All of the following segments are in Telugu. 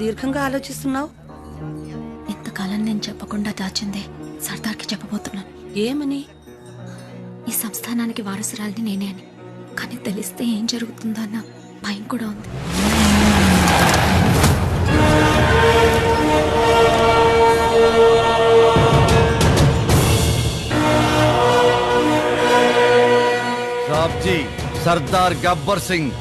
దీర్ఘంగా ఆలోచిస్తున్నావు? ఇంతకాలం నేను చెప్పకుండా దాచిందే సర్దార్కి చెప్పబోతున్నాను. ఏమని? ఈ సంస్థానానికి వారసురాలిని నేనే అని. కానీ తెలిస్తే ఏం జరుగుతుందో అన్న భయం కూడా ఉంది. సాబ్జీ, సర్దార్ గబ్బర్ సింగ్.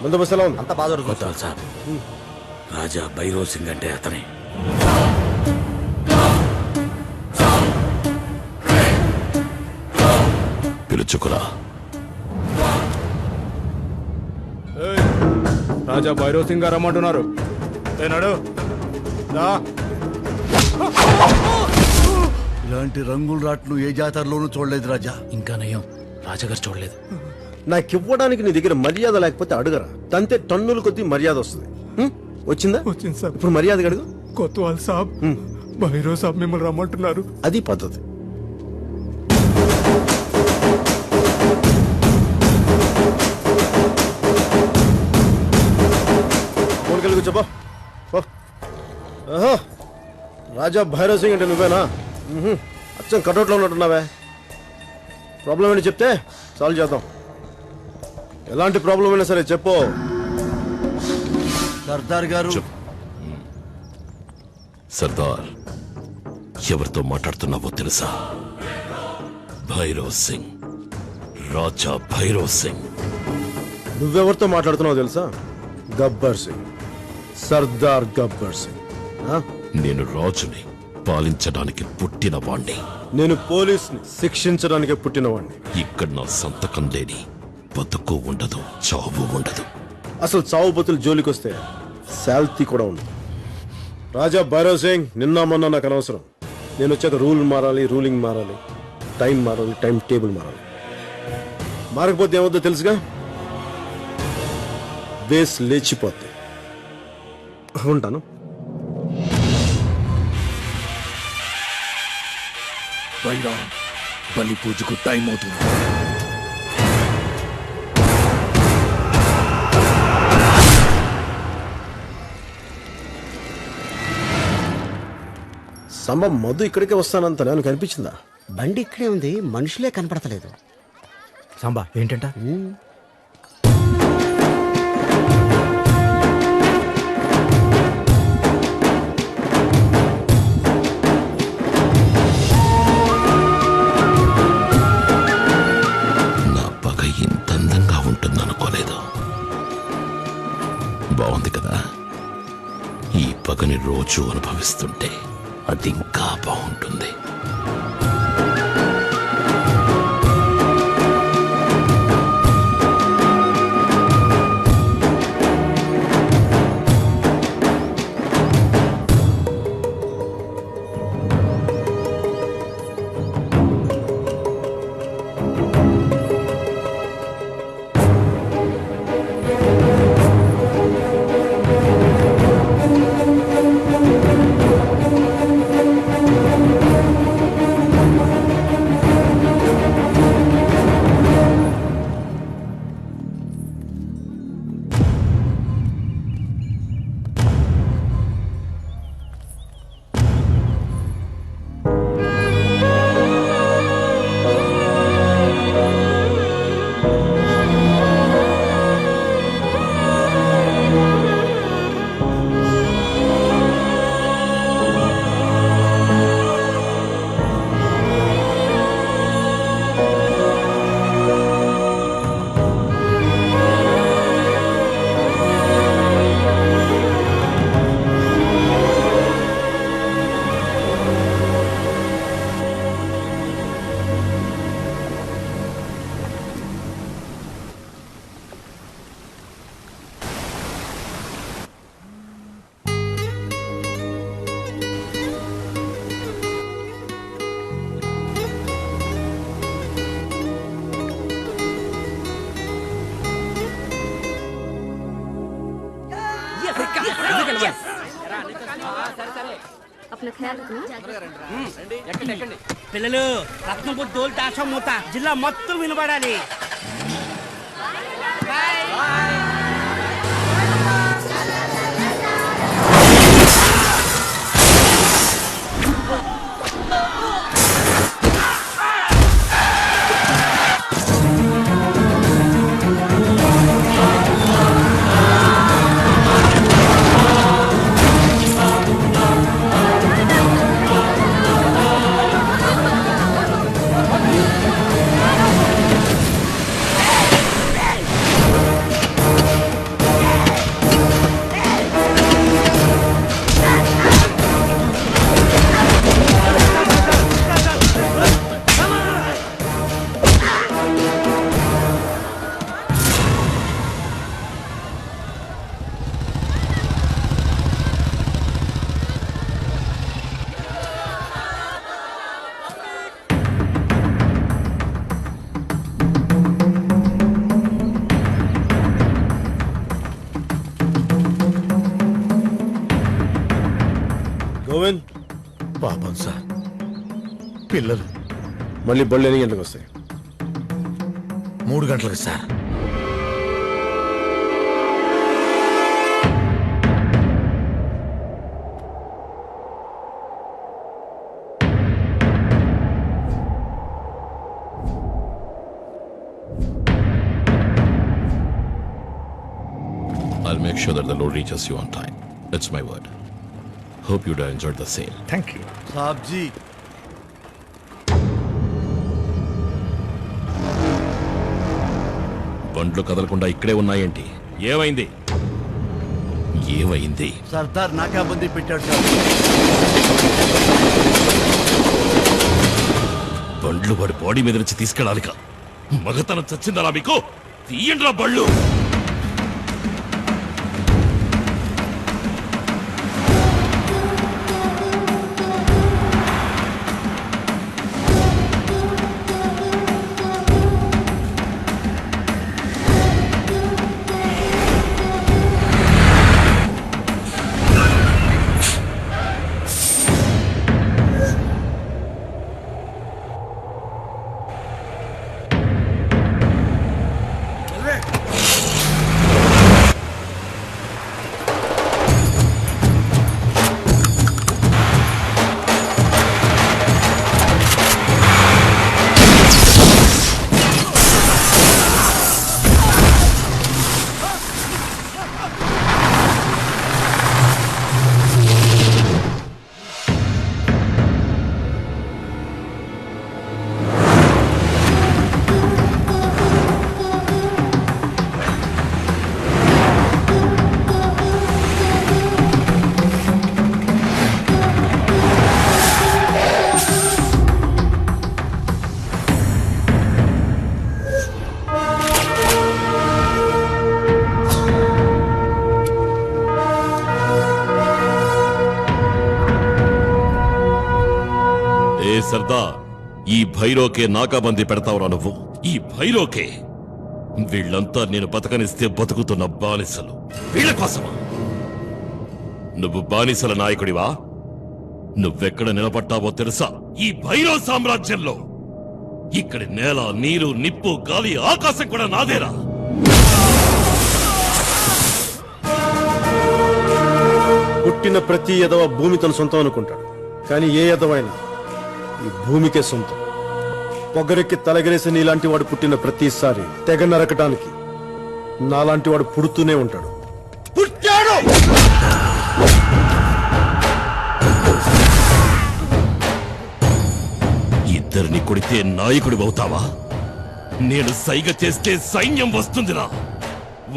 బందోబస్తు ఎలా ఉంది? అంత బాధ సార్. రాజా భైరవ్ సింగ్ అంటే అతనే. పిలుచుకురా. రాజా భైరవ్ సింగ్ గారు రమ్మంటున్నారు. ఏనాడు ఇలాంటి రంగుల రాట్లు ఏ జాతరలోనూ చూడలేదు రాజా. ఇంకా నయం, రాజాగారు చూడలేదు. నాకు ఇవ్వడానికి నీ దగ్గర మర్యాద లేకపోతే అడుగరా. తంతే టన్నుల కొద్దీ మర్యాద వస్తుంది. వచ్చిందా? వచ్చింది సార్. ఇప్పుడు మర్యాద అడుగు. కొత్వాల్ సాబ్, భైరవ్ సాబ్ మిమ్మల్ని రమ్మంటున్నారు. అది పద్ధతి. చెప్పా. రాజా భైరవ్ సింగ్ అంటే నువ్వేనా? అచ్చం కటౌట్లో ఉన్నట్టున్నావే. ప్రాబ్లం ఏంటి చెప్తే సాల్వ్ చేద్దాం. ఎలాంటి ప్రాబ్లం అయినా సరే చెప్పు. సర్దార్ గారు. సర్దార్, ఎవరితో మాట్లాడుతున్నావో తెలుసా? భైరవ్ సింగ్, రాజా భైరవ్ సింగ్. నువ్వెవరితో మాట్లాడుతున్నావో తెలుసా? గబ్బర్ సింగ్, సర్దార్ గబ్బర్ సింగ్. నేను రాజుని, పాలించడానికి పుట్టిన వాణ్ణి. నేను పోలీసుని, శిక్షించడానికి పుట్టినవాణ్ణి. ఇక్కడ నా సంతకం లేని బతుకు ఉండదు, చావు ఉండదు. అసలు చావు బతులు జోలికొస్తే శాల్తీ కూడా ఉండదు. రాజా భైరవ్ సింగ్, నిన్న మొన్న నాకు అనవసరం. నేను వచ్చాక రూల్ మారాలి, రూలింగ్ మారాలి, టైం మారాలి, టైం టేబుల్ మారాలి. మారకపోతే ఏమవుతుందో తెలుసుగా? బేస్ లేచిపోతే. ఉంటాను. భైరవ్, బలి పూజకు టైం అవుతుంది. సంభం మధు ఇక్కడికే వస్తానంత నాకు కనిపించిందా? బండి ఇక్కడే ఉంది, మనుషులే కనపడతలేదు. సాంబా ఏంటంట? నా పగ ఇంత అందంగా ఉంటుందనుకోలేదు. బాగుంది కదా? ఈ పగని రోజు అనుభవిస్తుంటే అది ఇంకా బాగుంటుంది. పిల్లలు రత్నపు దోల్ తాషం మూత జిల్లా మొత్తం వినబడాలి. గోవింద్, పాపం సార్, పిల్లలు మళ్ళీ బళ్ళు ఎన్ని గంటలకు వస్తాయి? 3 గంటలకు sir. I'll make sure that the load reaches you on time. It's my word. Hope you'd have enjoyed the sale. Thank you. साहब जी బండ్లు కదలకుండా ఇక్కడే ఉన్నాయేంటి? ఏమైంది? ఏమైంది? సర్దార్ నాకాబందీ పెట్టాడు సార్. బండ్లు వాడి బాడీ మీద నుంచి తీసుకెళ్ళాలిక. మగతనం చచ్చిందలా మీకు? తీయండిరా బళ్ళు. సర్దార్, ఈ భైరోకే నాకాబందీ పెడతావురా నువ్వు? ఈ భైరోకే? వీళ్ళంతా నేను బతకనిస్తే బతుకుతున్న బానిసలు. వీళ్ళ కోసమా? నువ్వు బానిసల నాయకుడివా? నువ్వెక్కడ నిలబడ్డావో తెలుసా? ఈ భైరవ సామ్రాజ్యంలో. ఇక్కడి నేల, నీరు, నిప్పు, గాలి, ఆకాశం కూడా నాదేరా. పుట్టిన ప్రతి ఎదవ భూమి తన సొంతం అనుకుంటాడు, కానీ ఏ ఎదవైనా ఈ భూమికే సొంతం. పొగరెక్కి తలగరేసి నీలాంటి వాడు పుట్టిన ప్రతిసారి తెగ నరకటానికి నాలాంటి వాడు పుడుతూనే ఉంటాడు. పుట్టాడు! ఇద్దరిని కొడితే నాయకుడి అవుతావా? నేను సైగ చేస్తే సైన్యం వస్తుందిరా.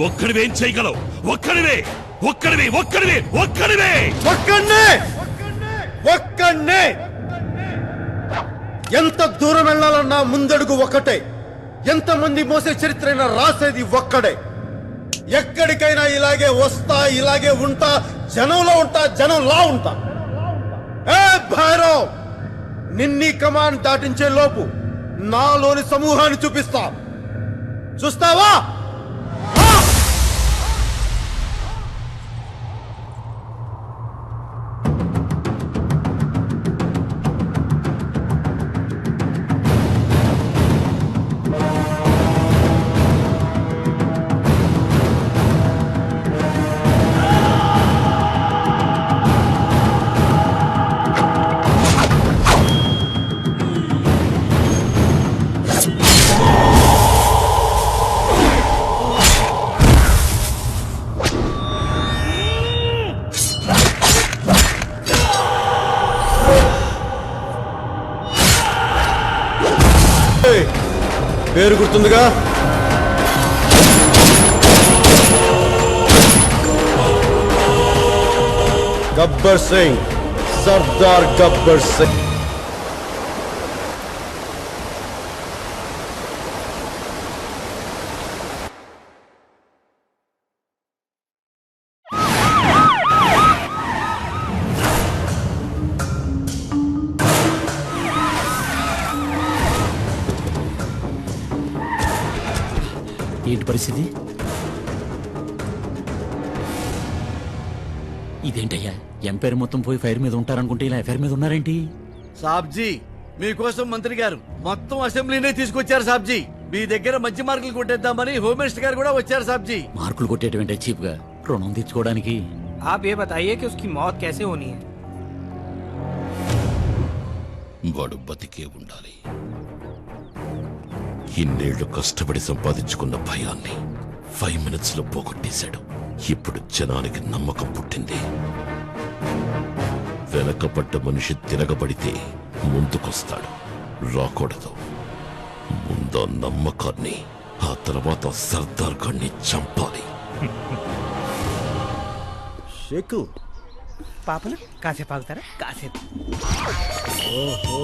ఒక్కడివేం చేయగలవు? ఒక్కడివే ఒక్కడివే ఒక్కడివే ఒక్కడివే ఒక్కడే ఒక్కడే. ఎంత దూరం వెళ్ళాలన్నా ముందడుగు ఒక్కటే. ఎంతమంది మోసే చరిత్రైనా రాసేది ఒక్కడే. ఎక్కడికైనా ఇలాగే వస్తా, ఇలాగే ఉంటా, జనంలో ఉంటా, జనంలా ఉంటా. ఏ భైరవ్, నిన్నీ కమాండ్ దాటించే లోపు నాలోని సమూహాన్ని చూపిస్తా. చూస్తావా? పేరు గుర్తుందిగా? గబ్బర్ సింగ్, సర్దార్ గబ్బర్ సింగ్. ఏంటి పరిస్థితి? ఇదేంటయ్యా, ఎంపైర్ మొత్తం పోయి ఫైర్ మీద ఉంటారనుకుంటే ఇలా ఎఫైర్ మీద ఉన్నారేంటి? సాబ్జీ మీకోసం మంత్రి గారు మొత్తం అసెంబ్లీనే తీసుకొచ్చారు సాబ్జీ. మీ దగ్గర మంచి మార్కులు కొట్టేద్దామని హోమ్ మినిస్టర్ గారు కూడా వచ్చారు సాబ్జీ. మార్కులు కొట్టేటువంటి చీప్ గా రుణం తెచ్చుకోవడానికి. आप ये बताइए कि उसकी मौत कैसे होनी है? వాడు బతికే ఉండాలి. ఇన్నేళ్లు కష్టపడి సంపాదించుకున్న భయాన్ని 5 minutes లో పోగొట్టేశాడు. ఇప్పుడు జనానికి నమ్మకం పుట్టింది. వెనకపడ్డ మనిషి తిరగబడితే ముందుకొస్తాడు, రాకూడదు. ముందు నమ్మకాన్ని, ఆ తర్వాత సర్దార్ గాన్ని చంపాలి. షేకు పాపలు కాసేపు ఆగుతారా? కాసేపు. ఓహో,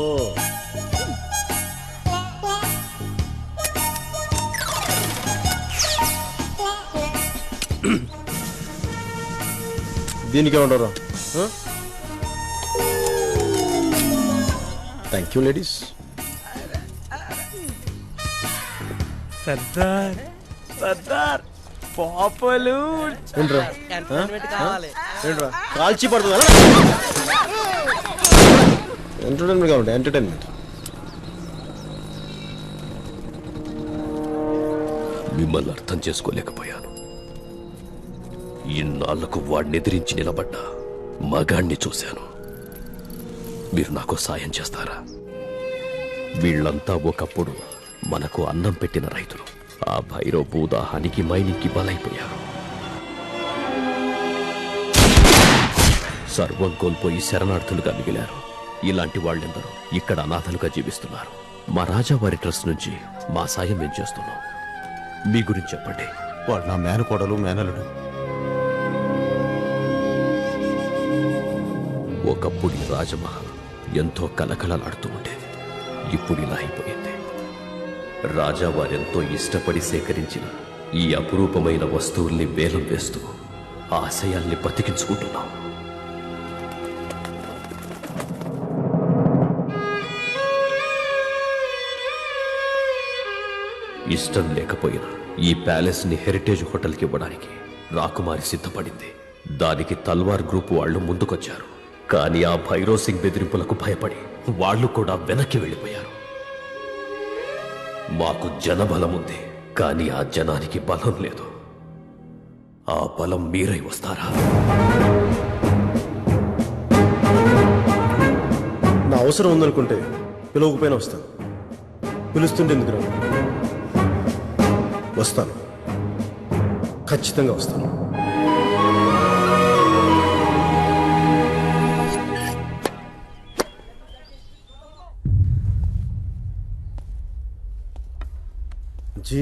దీనికే ఉండరా? Thank you ladies. Sardar Sardar పాపలు ఏంట్రా ఏంట్రా కాల్చి పడుతుందా? ఎంటర్టైన్మెంట్ కావాలి, ఎంటర్టైన్మెంట్. మిమ్మల్ని అర్థం చేసుకోలేకపోయాను. ఇన్నాళ్లకు వాడిని ఎదిరించి నిలబడ్డా మగాణ్ణి చూశాను. మీరు నాకు సాయం చేస్తారా? వీళ్ళంతా ఒకప్పుడు మనకు అన్నం పెట్టిన రైతులు. ఆ భైరవ్ భూదాహానికి మైనింగ్కి బలైపోయారు. సర్వం కోల్పోయి శరణార్థులుగా మిగిలారు. ఇలాంటి వాళ్ళెందరూ ఇక్కడ అనాథలుగా జీవిస్తున్నారు. మా రాజావారి ట్రస్ట్ నుంచి మా సాయం మేము చేస్తున్నాం. మీ గురించి చెప్పండి. వాడు నా మేనకోడలు, మేనలుడు. ఒకప్పుడు ఈ రాజమహల్ ఎంతో కలకలలాడుతూ ఉండేది. ఇప్పుడు ఇలా అయిపోయింది. రాజావారెంతో ఇష్టపడి సేకరించిన ఈ అపురూపమైన వస్తువుల్ని వేలం వేస్తూ ఆశయాల్ని బతికించుకుంటున్నాం. ఇష్టం లేకపోయినా ఈ ప్యాలెస్ ని హెరిటేజ్ హోటల్కి ఇవ్వడానికి రాకుమారి సిద్ధపడింది. దానికి తల్వార్ గ్రూప్ వాళ్ళు ముందుకొచ్చారు. కానీ ఆ భైరవ్ సింగ్ బెదిరింపులకు భయపడి వాళ్ళు కూడా వెనక్కి వెళ్ళిపోయారు. మాకు జనబలం ఉంది, కానీ ఆ జనానికి బలం లేదు. ఆ బలం మీరై వస్తారా? నా అవసరం ఉందనుకుంటే పిలవకపోయినా వస్తాను. పిలుస్తుంటే ఎందుకు రా? వస్తాను, ఖచ్చితంగా వస్తాను. जी